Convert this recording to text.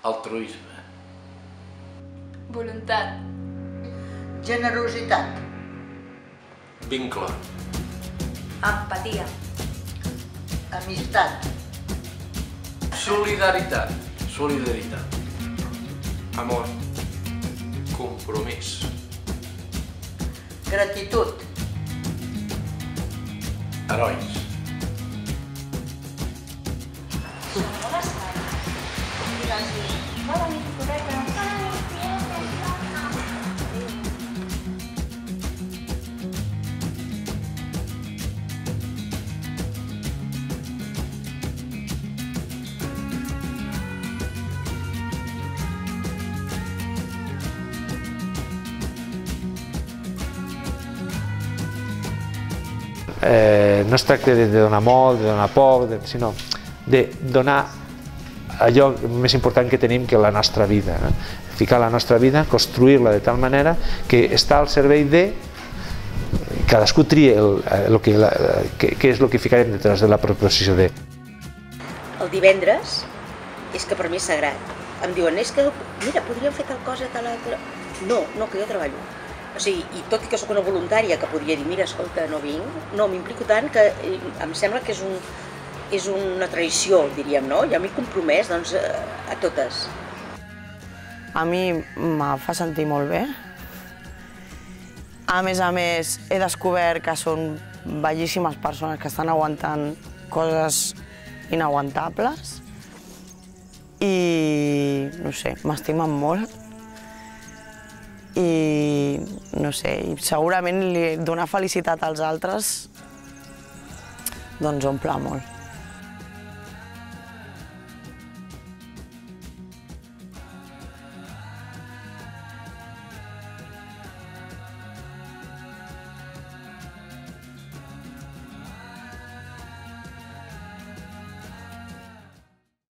Altruisme. Voluntat. Generositat. Vincle. Empatia. Amistat. Solidaritat. Solidaritat. Amor. Compromís. Gratitud. Herois. No es tracta de donar molt, de donar poc, sinó de donar allò més important que tenim, que la nostra vida. Ficar la nostra vida, construir-la de tal manera que està al servei de... Cadascú tria què és el que ficarem detrás de la proposició de... El divendres és que per mi és sagrat. Em diuen, és que, mira, podríem fer tal cosa, tal altra... No, que jo treballo. O sigui, i tot i que sóc una voluntària que podria dir, mira, escolta, no vinc, no, m'implico tant que em sembla que és una traïció, diríem, no? Jo m'he compromès, doncs, a totes. A mi me fa sentir molt bé. A més, he descobert que són bellíssimes persones que estan aguantant coses inaguantables i, no sé, m'estimen molt. I, no sé, segurament donar felicitat als altres doncs omple molt.